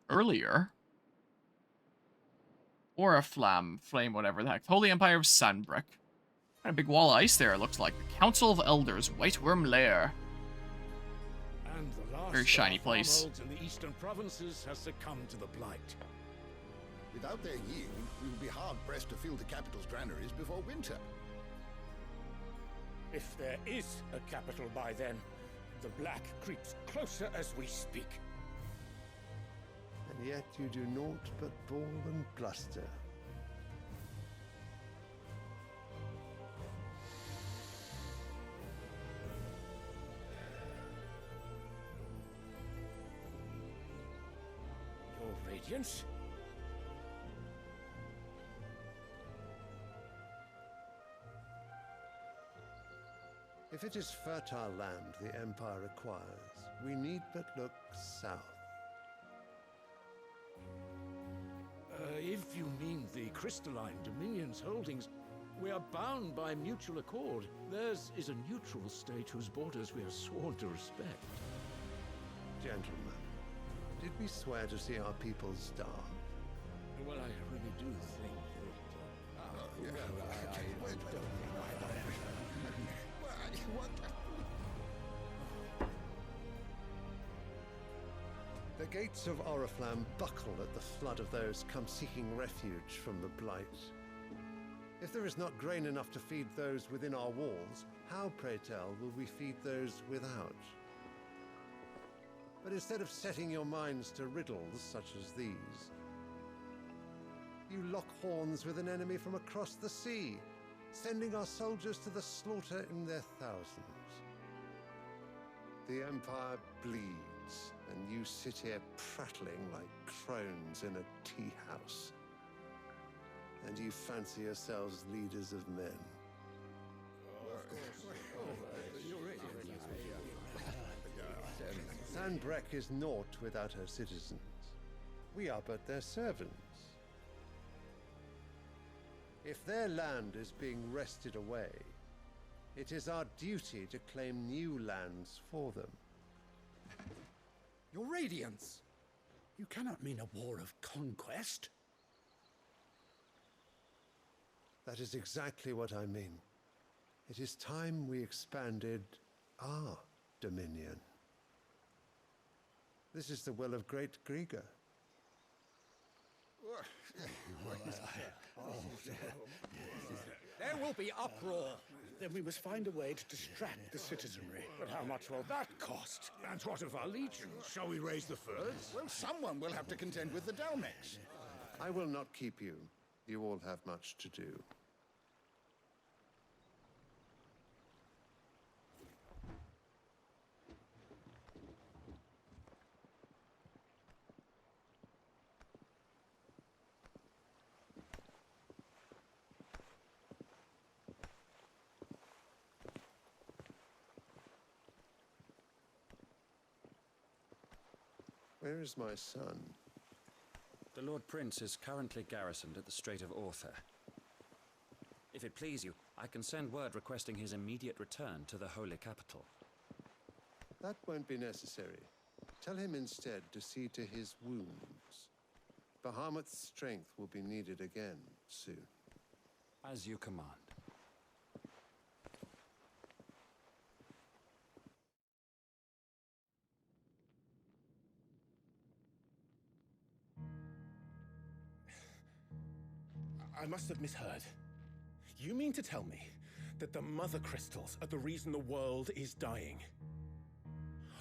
earlier. Or a flame, whatever the heck. Holy Empire of Sandbrick. Got a big wall of ice there, it looks like. The Council of Elders, White Worm Lair. And the last Very shiny of our place. farmholds in the eastern provinces has succumbed to the blight. Without their yield, we will be hard-pressed to fill the capital's granaries before winter. If there is a capital by then, the black creeps closer as we speak. And yet you do naught but bawl and bluster. Your Radiance? If it is fertile land the Empire acquires, we need but look south. If you mean the crystalline Dominion's holdings, we are bound by mutual accord. Theirs is a neutral state whose borders we are sworn to respect. Gentlemen, did we swear to see our people starve? Well, I really do think The gates of Oriflamme buckle at the flood of those come seeking refuge from the blight. If there is not grain enough to feed those within our walls, how, pray tell, will we feed those without? But instead of setting your minds to riddles such as these, you lock horns with an enemy from across the sea, sending our soldiers to the slaughter in their thousands. The Empire bleeds, and you sit here prattling like crones in a tea house. And you fancy yourselves leaders of men. Sandbreck is naught without her citizens. We are but their servants. If their land is being wrested away, it is our duty to claim new lands for them. Your Radiance! You cannot mean a war of conquest. That is exactly what I mean. It is time we expanded our dominion. This is the will of great Grieger. There will be uproar. Then we must find a way to distract the citizenry. but how much will that cost? And what of our legions? Shall we raise the furs? Well, someone will have to contend with the Dalmex. I will not keep you. You all have much to do. Where is my son? The Lord Prince is currently garrisoned at the Strait of Author. If it please you, I can send word requesting his immediate return to the Holy Capital. That won't be necessary. Tell him instead to see to his wounds. Bahamut's strength will be needed again soon. As you command. I must have misheard. You mean to tell me that the Mother Crystals are the reason the world is dying?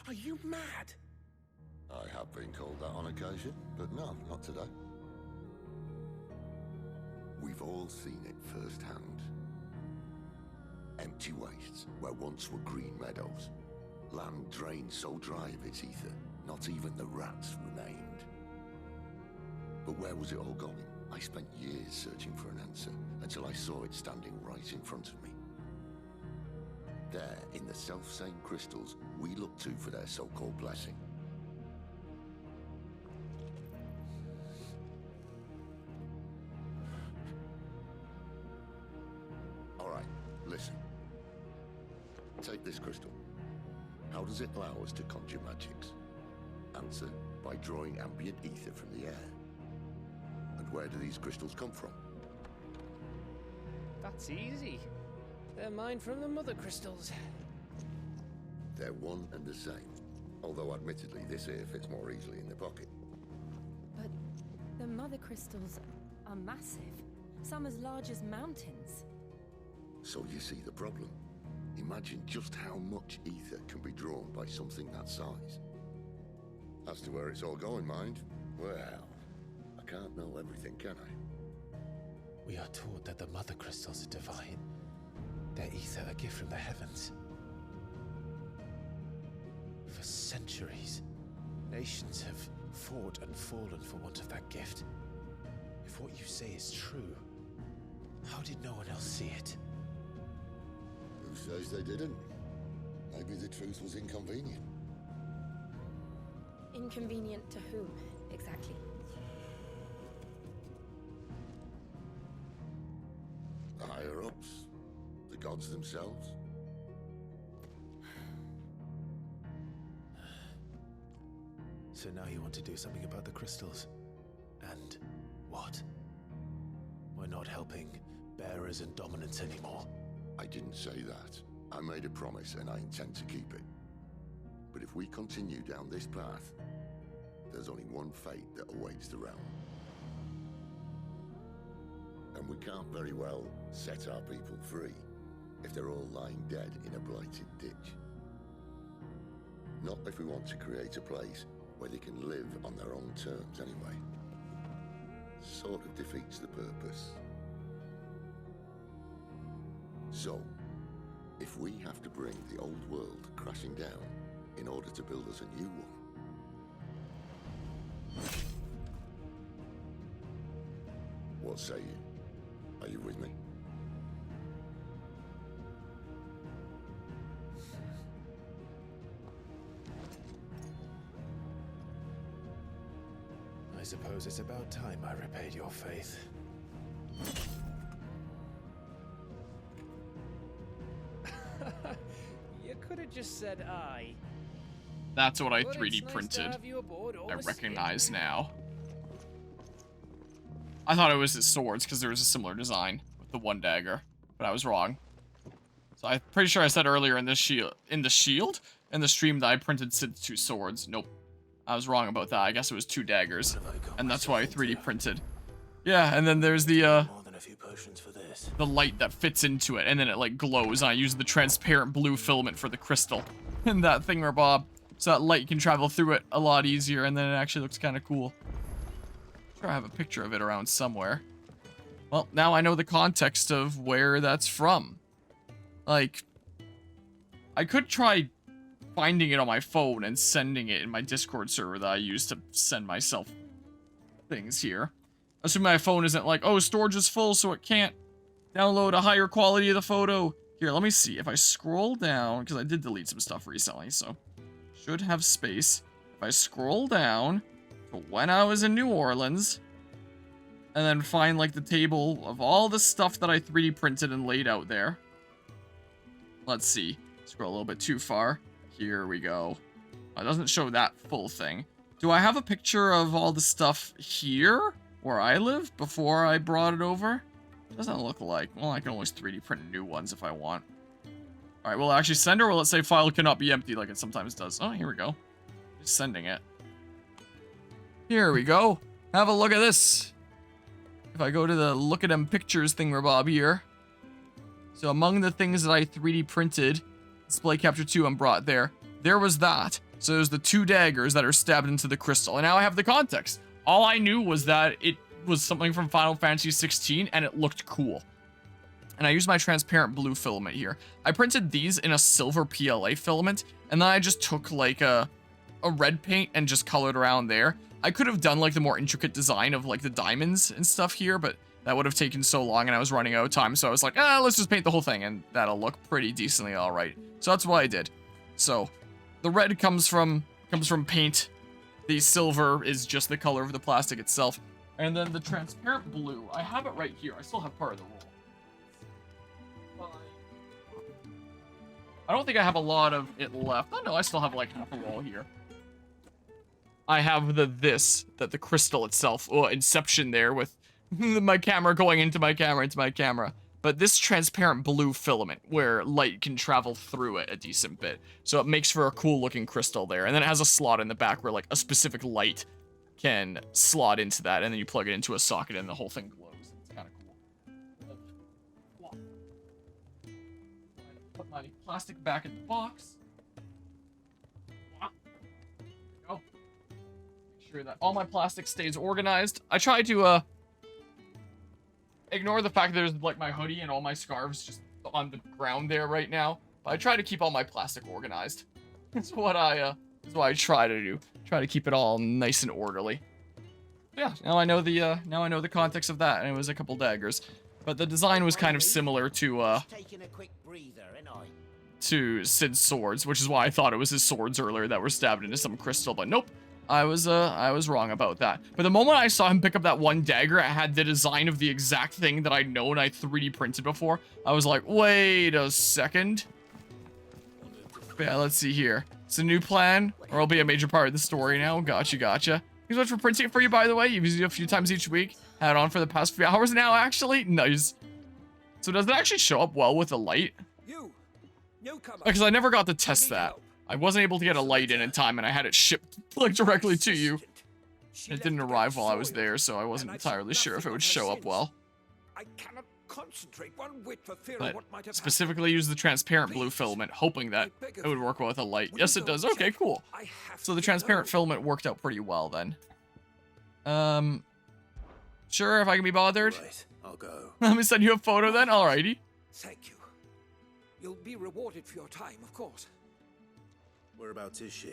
Are you mad? I have been called that on occasion, but no, not today. We've all seen it firsthand. Empty wastes where once were green meadows. Land drained so dry of its ether, not even the rats remained. But where was it all going? I spent years searching for an answer, until I saw it standing right in front of me. There, in the self-same crystals we look to for their so-called blessing. All right, listen. Take this crystal. How does it allow us to conjure magics? Answer, by drawing ambient ether from the air. And where do these crystals come from? That's easy. They're mined from the mother crystals. They're one and the same. Although admittedly this here fits more easily in the pocket. But the mother crystals are massive. Some as large as mountains. So you see the problem. Imagine just how much ether can be drawn by something that size. As to where it's all going, mind, well, I can't know everything, can I? We are taught that the mother crystals are divine. Their ether a gift from the heavens. For centuries, nations have fought and fallen for want of that gift. If what you say is true, how did no one else see it? Who says they didn't? Maybe the truth was inconvenient. Inconvenient to whom, exactly? The higher-ups? The gods themselves? So now you want to do something about the crystals? And what? We're not helping bearers and dominants anymore. I didn't say that. I made a promise and I intend to keep it. But if we continue down this path, there's only one fate that awaits the realm. And we can't very well set our people free if they're all lying dead in a blighted ditch. Not if we want to create a place where they can live on their own terms anyway. Sort of defeats the purpose. So, if we have to bring the old world crashing down in order to build us a new one, what say you? Are you with me? I suppose it's about time I repaid your faith. You could have just said aye. That's what I But 3D it's nice to printed. have you aboard all I the recognize same. now. I thought it was his swords because there was a similar design with the one dagger, but I was wrong. So I'm pretty sure I said earlier in the stream that I printed Sid's 2 swords. Nope. I was wrong about that. I guess it was 2 daggers. And that's why I 3D printed. Yeah, and then there's the More than a few potions for this. the light that fits into it, and then it like glows, and I use the transparent blue filament for the crystal. And that thingamabob, so that light can travel through it a lot easier, and then it actually looks kind of cool. I'm sure I have a picture of it around somewhere. Well, now I know the context of where that's from. Like, I could try finding it on my phone and sending it in my Discord server that I use to send myself things here. Assuming my phone isn't like, oh, storage is full, so it can't download a higher quality of the photo. Here, let me see. If I scroll down, because I did delete some stuff recently, so should have space. If I scroll down to when I was in New Orleans, and then find, like, the table of all the stuff that I 3D printed and laid out there. Let's see. Scroll a little bit too far. Here we go. It doesn't show that full thing. Do I have a picture of all the stuff here, where I live, before I brought it over? Doesn't look like. Well, I can always 3D print new ones if I want. Alright, will it actually send, or will it say file cannot be empty like it sometimes does? Oh, here we go. It's sending it. Here we go. Have a look at this. If I go to the look at them pictures thingamabob here. So among the things that I 3D printed, display capture 2 and brought there was that. So there's the 2 daggers that are stabbed into the crystal. And now I have the context. All I knew was that it was something from Final Fantasy 16 and it looked cool. And I used my transparent blue filament here. I printed these in a silver PLA filament, and then I just took like a red paint and just colored around there. I could have done like the more intricate design of like the diamonds and stuff here, but that would have taken so long and I was running out of time. So I was like, let's just paint the whole thing and that'll look pretty decently all right. So that's what I did. So the red comes from paint. The silver is just the color of the plastic itself. And then the transparent blue, I have it right here. I still have part of the roll. I don't think I have a lot of it left. Oh no, I still have like half a roll here. I have the crystal itself, Inception there with my camera going into my camera. But this transparent blue filament where light can travel through it a decent bit. So it makes for a cool looking crystal there. And then it has a slot in the back where like a specific light can slot into that. And then you plug it into a socket and the whole thing glows. It's kind of cool. Put my plastic back in the box. Go. Make sure that all my plastic stays organized. I try to, ignore the fact that there's like my hoodie and all my scarves just on the ground there right now. But I try to keep all my plastic organized. That's what I try to do. Try to keep it all nice and orderly. Yeah, now I know the context of that, and it was a couple daggers. But the design was kind of similar to Sid's swords, which is why I thought it was his swords earlier that were stabbed into some crystal, but nope. I was wrong about that. But the moment I saw him pick up that one dagger, it had the design of the exact thing that I'd known I 3D printed before. I was like, wait a second. But yeah, let's see here. It's a new plan, or it'll be a major part of the story now. Gotcha. Thanks so much for printing it for you, by the way. You've used it a few times each week. Had it on for the past few hours now, actually. Nice. So does it actually show up well with the light? Because I never got to test that. I wasn't able to get a light in time, and I had it shipped like directly to you. It didn't arrive while I was there, so I wasn't entirely sure if it would show up well. I cannot concentrate one whit for fear But of what might have specifically use the transparent blue filament, hoping that it would work well with a light. Yes, it does. Okay, cool. So the transparent filament worked out pretty well then. Sure, if I can be bothered. Right, I'll go. Let me send you a photo then. Alrighty. Thank you. You'll be rewarded for your time, of course. Whereabouts is she?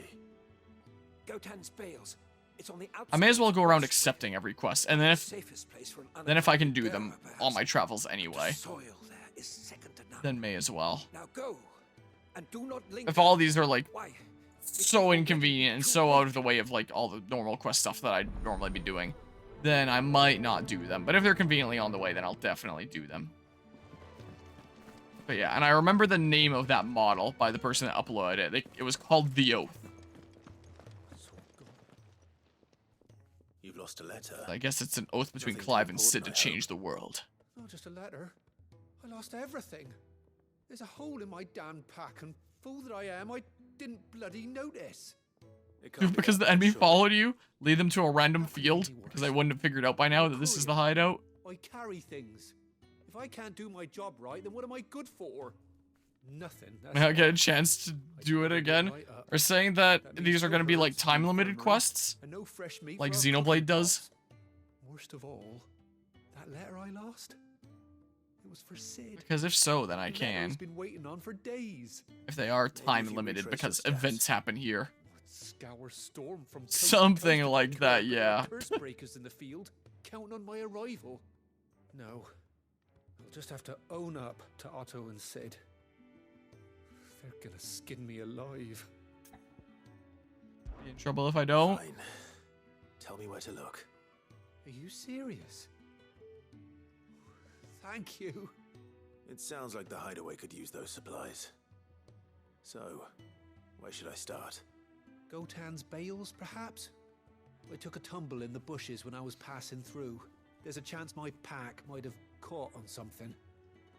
Gotan's Bales. It's on the outside. I may as well go around accepting every quest, and then Safest place for an if I can do unattended them bearer, on my perhaps. travels The anyway, soil there is second to none. then may as well. Now go, and do not linger. If all these are like Why? so inconvenient and so out of the way of like all the normal quest stuff that I'd normally be doing, then I might not do them. But if they're conveniently on the way, then I'll definitely do them. But yeah, and I remember the name of that model by the person that uploaded it. It was called The Oath. You've lost a letter. I guess it's an oath between Nothing Clive and important, Sid to I change the world. Not just a letter. I lost everything. There's a hole in my damn pack, and fool that I am, I didn't bloody notice. It can't be Because that the enemy short. followed you, lead them to a random field, because I wouldn't have figured out by now that this is the hideout. I carry things. If I can't do my job right, then what am I good for? Nothing. May I get a chance to do it again? Or saying that these are going to be like time-limited quests, And no fresh meat like for our Xenoblade cooking does. pots. Worst of all, that letter I lost, it was for Sid. Because if so, then I The letter can. he's been waiting on for days. If they are if you time-limited retrace because your steps. events happen here. Scour storm from coast to Something coast like with that, clever yeah. Curse breakers in the field, counting on my arrival. No, I'll just have to own up to Otto and Sid. They're gonna skin me alive. Be in trouble if I don't. Fine. Tell me where to look. Are you serious? Thank you. It sounds like the hideaway could use those supplies. So, where should I start? Gotan's bales, perhaps? I took a tumble in the bushes when I was passing through. There's a chance my pack might have caught on something.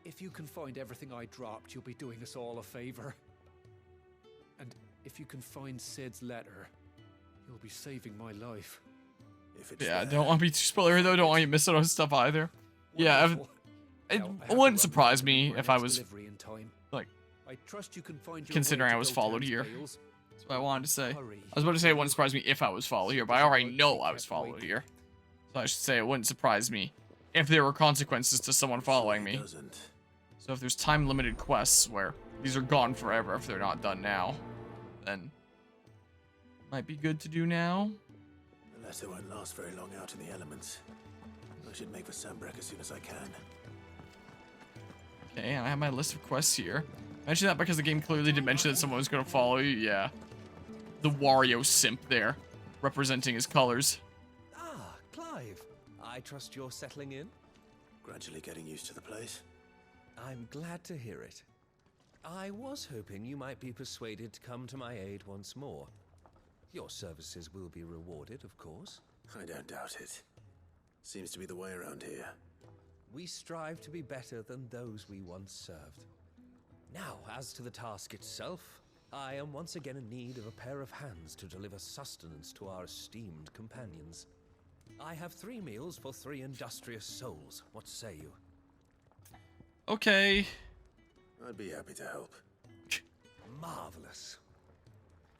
If you can find everything I dropped, you'll be doing us all a favor. And if you can find Sid's letter, you'll be saving my life. If it's Yeah, there, don't want to be too spoilery though. Don't want you to miss out on stuff either. Yeah, Wonderful. it Now, I have to wouldn't run surprise to me my if I next was delivery in time. like, I trust you can find your considering way I to was followed Gotan's here. bales. That's what I wanted to say. Hurry. I was about to say it wouldn't surprise me if I was followed here, but I already know I was followed here. So I should say it wouldn't surprise me if there were consequences to someone following Surely me. doesn't. So if there's time-limited quests where these are gone forever if they're not done now, then might be good to do now. The letter won't last very long out in the elements. I should make for Sandbreck as soon as I can. Okay, and I have my list of quests here. Mention that because the game clearly did mention that someone was going to follow you. Yeah. The Wario simp there, representing his colors. Ah, Clive. I trust you're settling in? Gradually getting used to the place. I'm glad to hear it. I was hoping you might be persuaded to come to my aid once more. Your services will be rewarded, of course. I don't doubt it. Seems to be the way around here. We strive to be better than those we once served. Now, as to the task itself, I am once again in need of a pair of hands to deliver sustenance to our esteemed companions. I have 3 meals for 3 industrious souls. What say you? Okay. I'd be happy to help. Marvelous.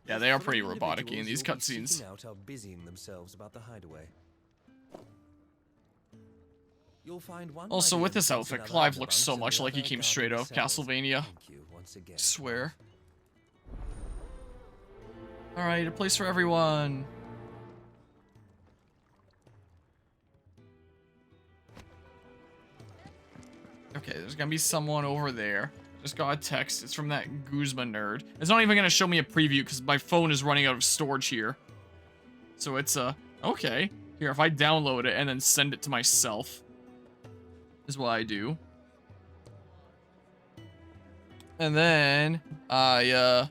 Yeah, they are pretty robotic-y in these cutscenes. Out are busying themselves about the hideaway. You'll find one Also, with this outfit, Clive looks so much like he came straight out of Castlevania. I swear. Alright, a place for everyone. Okay, there's gonna be someone over there. Just got a text. It's from that Guzma nerd. It's not even gonna show me a preview because my phone is running out of storage here. So it's, okay. Here, if I download it and then send it to myself, is what I do. And then I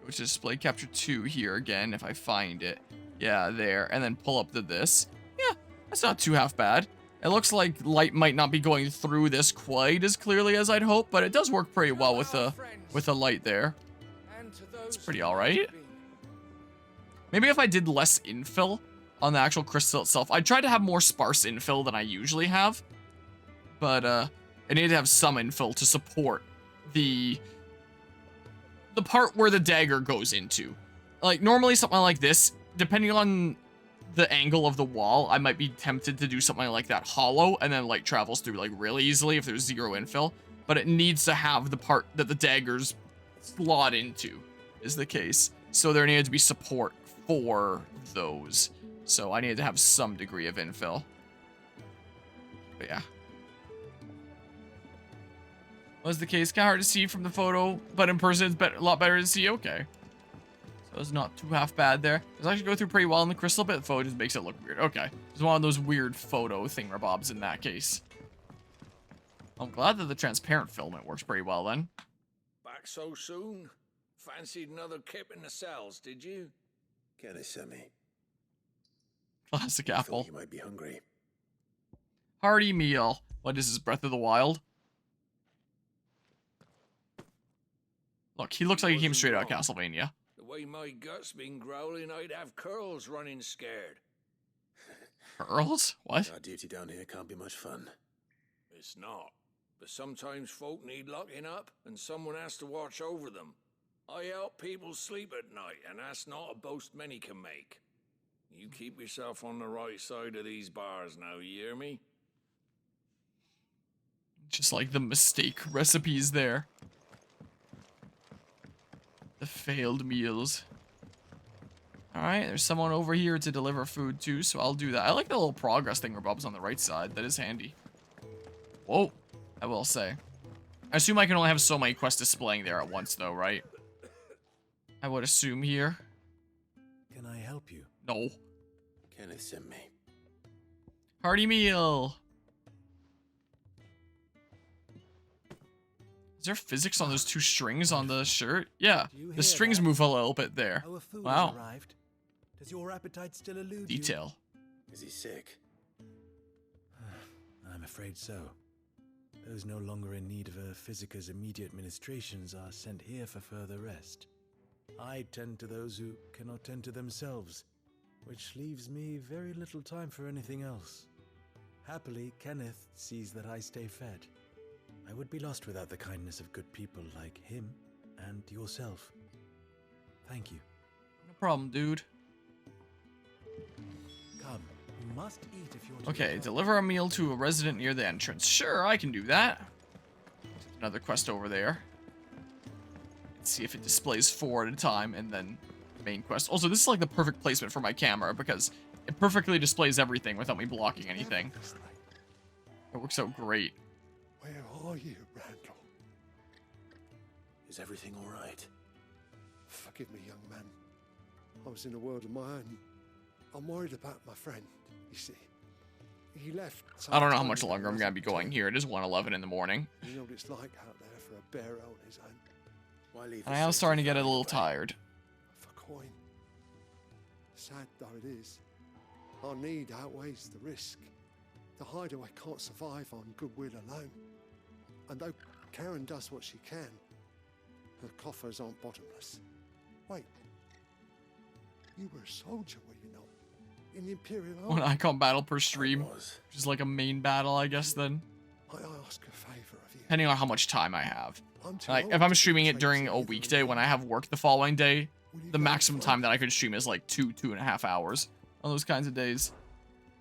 go to display capture 2 here again if I find it. Yeah, there. And then pull up to this. Yeah, that's not too half bad. It looks like light might not be going through this quite as clearly as I'd hope, but it does work pretty well with the light there. It's pretty all right. Maybe if I did less infill on the actual crystal itself. I tried to have more sparse infill than I usually have. But I need to have some infill to support the part where the dagger goes into. Like, normally something like this, depending on the angle of the wall, I might be tempted to do something like that hollow, and then light travels through, like, really easily if there's 0 infill. But it needs to have the part that the daggers slot into, is the case. So there needed to be support for those. So I needed to have some degree of infill. But yeah. Was the case. Kind of hard to see from the photo, but in person it's a lot better to see. Okay. So it's not too half bad there. It's actually go through pretty well in the crystal, but the photo just makes it look weird. Okay. It's one of those weird photo thingamabobs in that case. I'm glad that the transparent filament works pretty well then. Back so soon? Fancied another kip in the cells, did you? Kenneth sent me. Classic apple. You might be hungry. Hearty meal. What is this, Breath of the Wild? Look, he looks like he came straight out of Castlevania. The way my gut's been growling, I'd have curls running scared. Curls? What? Our duty down here can't be much fun. It's not. But sometimes folk need locking up, and someone has to watch over them. I help people sleep at night, and that's not a boast many can make. You keep yourself on the right side of these bars now, you hear me? Just like the mistake recipes there. The failed meals. Alright, there's someone over here to deliver food too, so I'll do that. I like the little progress thing rubs on the right side. That is handy. Whoa, I will say. I assume I can only have so many quests displaying there at once though, right? I would assume here. Can I help you? No. Kenneth sent me. Hearty meal. Is there physics on those 2 strings on the shirt? Yeah, the strings move a little bit there. Wow. Does your appetite still elude Detail. Is he sick? I'm afraid so. Those no longer in need of a Physica's immediate ministrations are sent here for further rest. I tend to those who cannot tend to themselves, which leaves me very little time for anything else. Happily, Kenneth sees that I stay fed. I would be lost without the kindness of good people like him and yourself. Thank you. No problem, dude. Come, you must eat if you're Okay, deliver a meal to a resident near the entrance. Sure, I can do that. Another quest over there. Let's see if it displays 4 at a time and then main quest. Also, this is like the perfect placement for my camera because it perfectly displays everything without me blocking anything. It works out great. Where are you, Randall? Is everything all right? Forgive me, young man. I was in a world of my own. I'm worried about my friend, you see. He left. I don't know how much longer I'm going to be going here. It is 1:11 in the morning. You know what it's like out there for a bear on his own. Why leave I am starting to get a little tired. For coin. sad though it is, our need outweighs the risk. The hideaway can't survive on goodwill alone. And though Karen does what she can, her coffers aren't bottomless. Wait, you were a soldier, were you not? In the Imperial Army? One icon battle per stream, which is like a main battle, I guess, then. I ask a favor of you. Depending on how much time I have. I'm too Like, old if I'm to streaming it betray during a either weekday of when you. I have work the following day, Will you the go maximum for time it? that I could stream is like 2.5 hours on those kinds of days.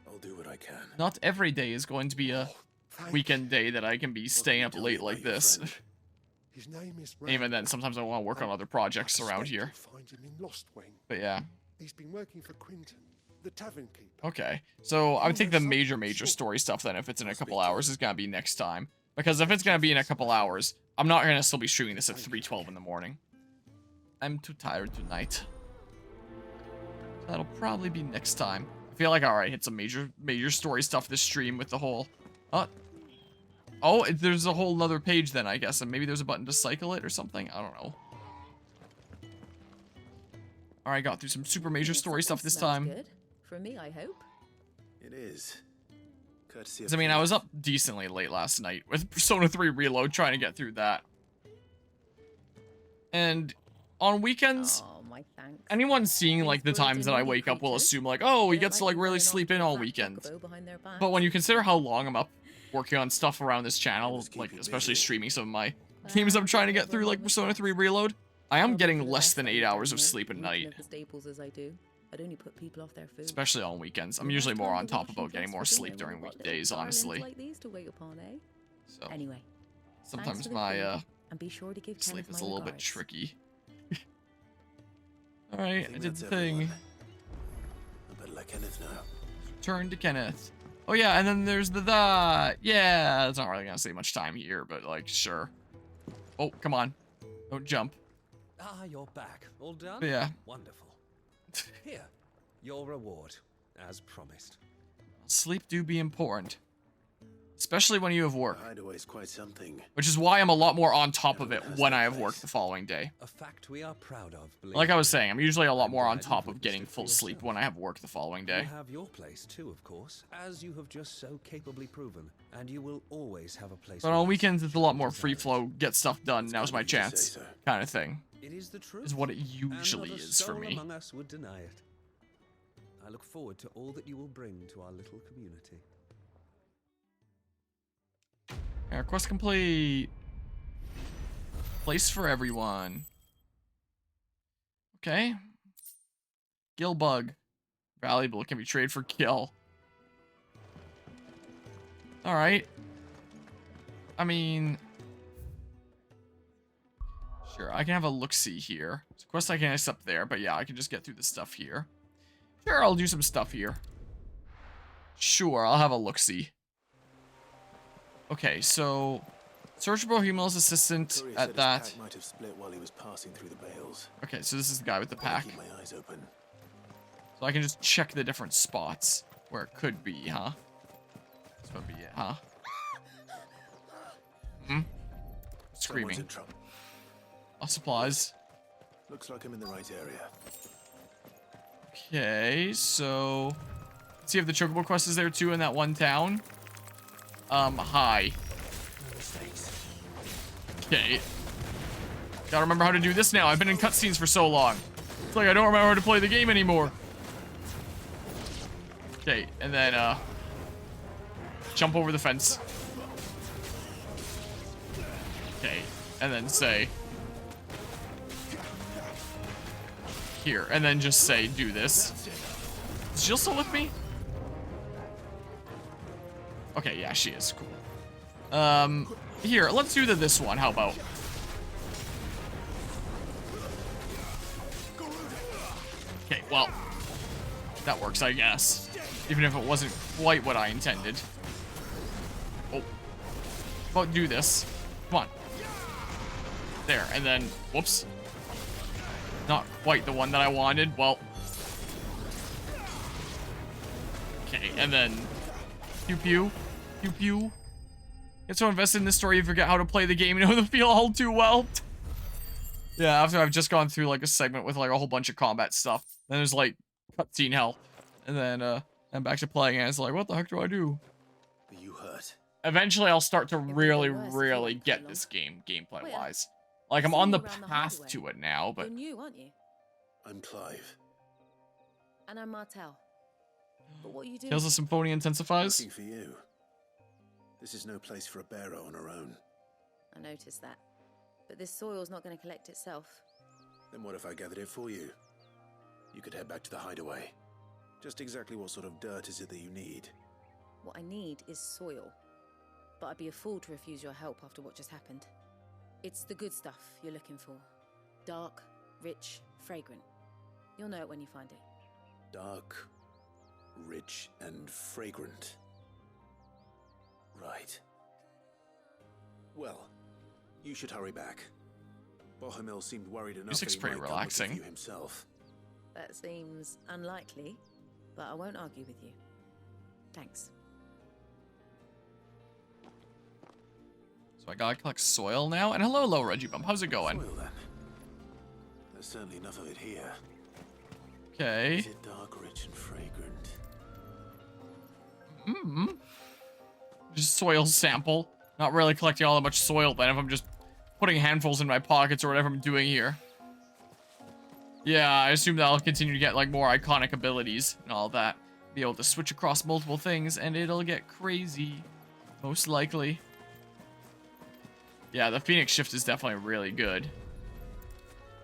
I'll do what I can. Not every day is going to be a Thank weekend day that I can be staying up late like this. His name is Even then, sometimes I want to work on other projects around here. Find him in Lost Wing. But yeah. He's been working for Quinton, the tavern keeper. Okay. So I would think the major story stuff then, if it's in a couple hours, is gonna be next time. Because if it's gonna be in a couple hours, I'm not gonna still be streaming this at 3:12 in the morning. I'm too tired tonight. That'll probably be next time. I feel like, alright, hit some major story stuff this stream with the whole... Oh, there's a whole other page then, I guess, and maybe there's a button to cycle it or something? I don't know. Alright, got through some super major story stuff this time. Good. For me, I hope. It is. Courtesy 'Cause, I mean, I was up decently late last night with Persona 3 Reload, trying to get through that. And on weekends, Oh, my thanks. anyone seeing, like, the times that I wake up will assume, like, oh, he gets to, like, really sleep in all weekend. But when you consider how long I'm up working on stuff around this channel, like, especially streaming some of my games I'm trying to get through, like Persona 3 Reload, I am getting less than 8 hours of sleep a night. The staples as I do. I'd only put people off their food. Especially on weekends. I'm usually more on top about getting more sleep during weekdays, honestly. Like these to wait upon, eh? So, anyway, sometimes my, and be sure to give sleep Kenneth is my a little bit regards. tricky. Alright, I did the thing. I better let Kenneth know. Turn to Kenneth. Oh yeah, and then there's the that. Yeah, it's not really gonna save much time here, but like, sure. Oh, come on. Don't jump. Ah, you're back. All done? But yeah. Wonderful. Here, your reward, as promised. Sleep do be important. Especially when you have work. Hideaway's quite something. Which is why I'm a lot more on top of it when I have work the following day. A fact we are proud of. Like I was saying, I'm usually a lot more on top of getting full sleep when I have work the following day. You have your place too, of course, as you have just so capably proven, and you will always have a place. But on weekends, it's a lot more free flow, get stuff done, now's my chance, kind of thing. It is the truth. Is what it usually and not a is for soul me. among us would deny it. I look forward to all that you will bring to our little community. Yeah, quest complete. Place for everyone. Okay. Gill bug. Valuable. Can be traded for kill. Alright. I mean... Sure, I can have a look-see here. So quest I can accept there, but yeah, I can just get through the stuff here. Sure, I'll do some stuff here. Sure, I'll have a look-see. Okay, so... Search Bohemian's assistant at that. Might have split while he was passing through the bales. Okay, so this is the guy with the pack. Keep my eyes open. So I can just check the different spots where it could be, huh? This would be it, huh? Hmm? Screaming. Someone's in trouble. Supplies. Looks like I'm in the right area. Okay, so... Let's see if the Chocobo quest is there too in that one town. Hi. Okay. Gotta remember how to do this now. I've been in cutscenes for so long. It's like I don't remember how to play the game anymore. Okay, and then, jump over the fence. Okay, and then say... Here, and then just say, do this. Is Jill still with me? Okay, yeah, she is. Cool. Here, let's do this one. How about? Okay, well, that works, I guess. Even if it wasn't quite what I intended. Oh. How about do this? Come on. There, and then, whoops. Not quite the one that I wanted. Well. Okay, and then pew pew. Pew pew. Get so invested in this story you forget how to play the game. You know the feel all too well. Yeah, after I've just gone through like a segment with like a whole bunch of combat stuff. Then there's like cutscene hell. And then I'm back to playing and it's like, what the heck do I do? Are you hurt? Eventually I'll start to really, worse if you really won't get play this game gameplay Wait, wise. Like I'm seen on you the around the path hideaway. to it now, but You're new, aren't you? I'm Clive. And I'm Martel. But what are you doing? Tales of Symphonia intensifies. Looking for you. This is no place for a bearer on her own. I noticed that. But this soil's not going to collect itself. Then what if I gathered it for you? You could head back to the hideaway. Just exactly what sort of dirt is it that you need? What I need is soil. But I'd be a fool to refuse your help after what just happened. It's the good stuff you're looking for. Dark, rich, fragrant. You'll know it when you find it. Dark, rich, and fragrant. Right. Well, you should hurry back. Bohemil seemed worried enough Music's that he pretty might come looking for relaxing. you himself. That seems unlikely, but I won't argue with you. Thanks. So I gotta collect soil now. And hello, Reggie Bump. How's it going? Soil then. There's certainly enough of it here. Okay. Is it dark, rich, and fragrant? Just soil sample. Not really collecting all that much soil then if I'm just putting handfuls in my pockets or whatever I'm doing here. Yeah, I assume that I'll continue to get like more iconic abilities and all that. Be able to switch across multiple things and it'll get crazy. Most likely. Yeah, the Phoenix shift is definitely really good.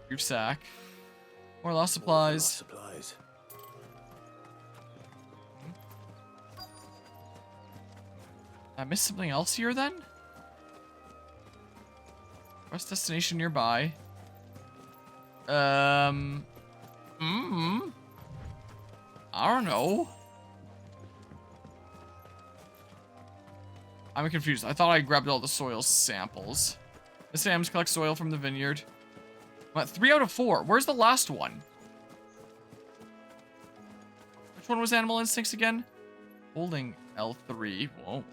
Roof sack. More lost supplies. Supplies. I missed something else here then? Rest destination nearby. I don't know. I'm confused. I thought I grabbed all the soil samples. The Sam's collect soil from the vineyard. What, 3 out of 4? Where's the last one? Which one was Animal Instincts again? Holding L3. Whoa.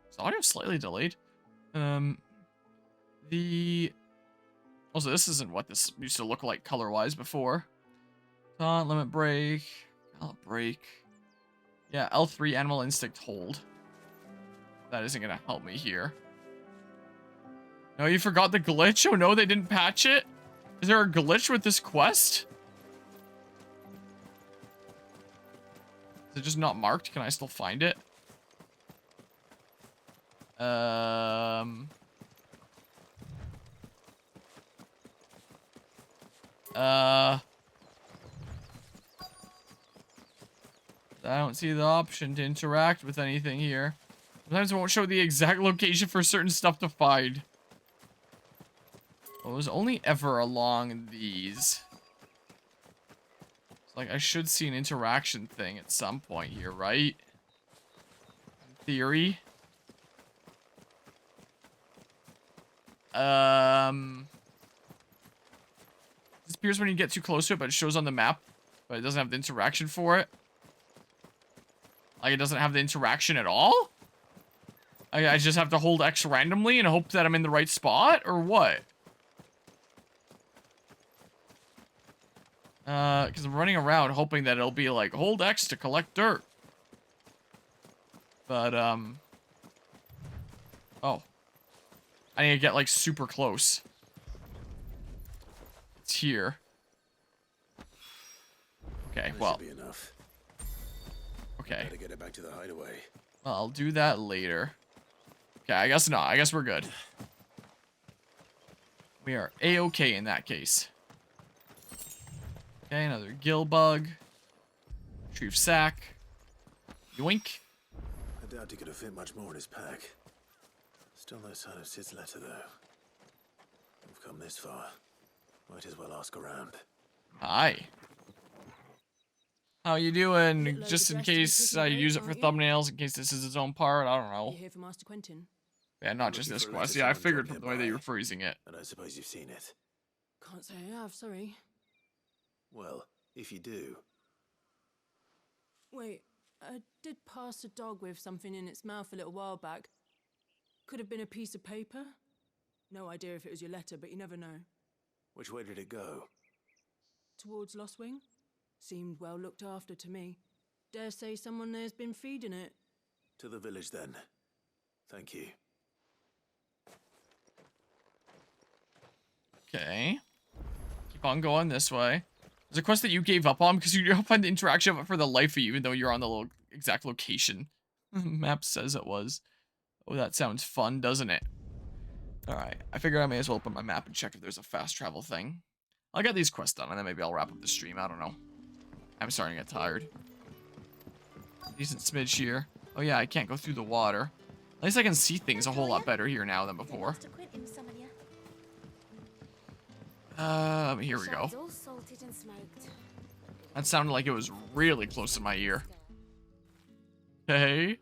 Is audio slightly delayed? Also, this isn't what this used to look like color-wise before. Taunt, limit break. Break. Yeah, L3 Animal Instinct hold. That isn't gonna help me here. No, you forgot the glitch? Oh no, they didn't patch it? Is there a glitch with this quest? Is it just not marked? Can I still find it? I don't see the option to interact with anything here. Sometimes it won't show the exact location for certain stuff to find. Well, it was only ever along these. It's like I should see an interaction thing at some point here, right? In theory. This appears when you get too close to it, but it shows on the map. But it doesn't have the interaction for it. Like, it doesn't have the interaction at all? I just have to hold X randomly and hope that I'm in the right spot? Or what? Because I'm running around hoping that it'll be like, hold X to collect dirt. But, oh. I need to get, like, super close. It's here. Okay, well. Should be enough. Okay. Gotta get it back to the hideaway. Well, I'll do that later. Okay, I guess not. I guess we're good. We are A-okay in that case. Okay, another gill bug. Retrieve sack. Yoink. I doubt he could have fit much more in his pack. Still no sign of Sid's letter, though. We've come this far. Might as well ask around. Hi. How you doing? Just in case I use it for thumbnails, in case this is its own part, I don't know. You here for Master Quentin? Yeah, not just this quest. Yeah, I figured from the way that you were phrasing it. And I suppose you've seen it. Can't say I have, sorry. Well, if you do. Wait, I did pass a dog with something in its mouth a little while back. Could have been a piece of paper. No idea if it was your letter, but you never know. Which way did it go? Towards Lost Wing? Seemed well looked after to me. Dare say someone there's been feeding it. To the village, then. Thank you. Okay. Keep on going this way. There's a quest that you gave up on because you don't find the interaction of it for the life of you, even though you're on the little exact location. Map says it was. Oh, that sounds fun, doesn't it? Alright, I figure I may as well open my map and check if there's a fast travel thing. I'll get these quests done, and then maybe I'll wrap up the stream. I don't know. I'm starting to get tired. Decent smidge here. Oh yeah, I can't go through the water. At least I can see things a whole lot better here now than before. Here we go. That sounded like it was really close to my ear. Hey.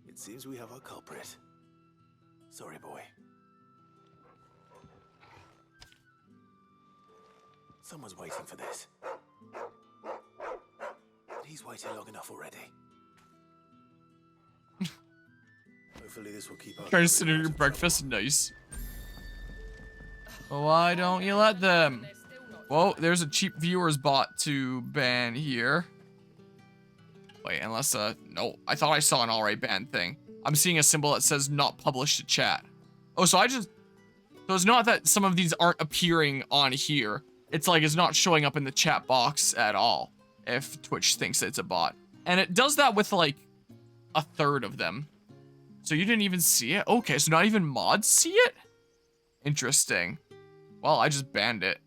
It seems we have our culprit. Sorry, boy. Someone's waiting for this. But he's waited long enough already. Hopefully this will keep up. Trying to sit at your breakfast, nice. Why don't you let them? Whoa, there's a cheap viewers bot to ban here. Wait, unless, no. I thought I saw an already banned thing. I'm seeing a symbol that says not published to chat. Oh, so it's not that some of these aren't appearing on here. It's like it's not showing up in the chat box at all if Twitch thinks it's a bot. And it does that with like a third of them. So you didn't even see it? Okay, so not even mods see it? Interesting. Well, I just banned it.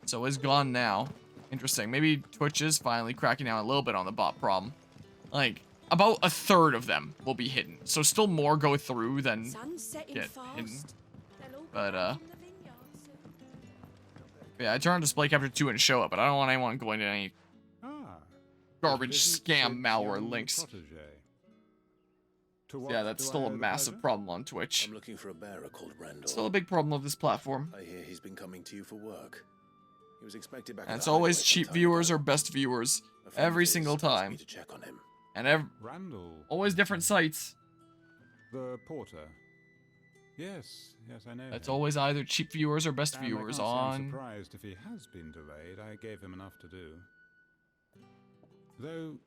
So it's gone now. Interesting. Maybe Twitch is finally cracking down a little bit on the bot problem. Like, about a third of them will be hidden. So still more go through than get hidden. But, yeah, I turned on display capture 2 and show it, but I don't want anyone going to any garbage scam malware links. Yeah, that's still a massive problem on Twitch. I'm looking for a bearer called Randall. Still a big problem of this platform. I hear he's been coming to you for work. He was expected back. And it's always cheap viewers or best viewers every single time. To check on him. And Randall. Always different sites. The porter. Yes, I know. It's always either cheap viewers or best viewers on. I'm surprised if he has been delayed. I gave him enough to do. Though,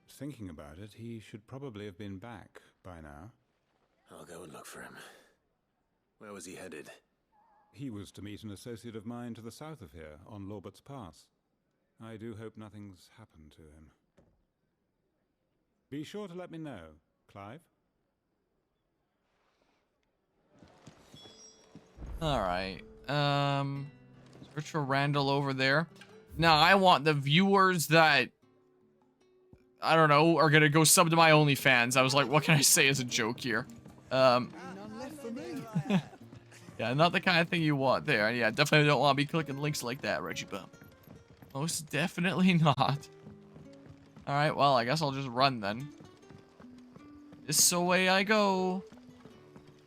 thinking about it, he should probably have been back by now. I'll go and look for him. Where was he headed? He was to meet an associate of mine to the south of here, on Lorbert's Pass. I do hope nothing's happened to him. Be sure to let me know, Clive. Alright. Search for Randall over there. Now, I want the viewers that, I don't know, are gonna go sub to my OnlyFans. I was like, what can I say as a joke here? None left for me. Yeah, not the kind of thing you want there. Yeah, definitely don't want to be clicking links like that, Reggie Bum. Most definitely not. Alright, well, I guess I'll just run then. This way I go.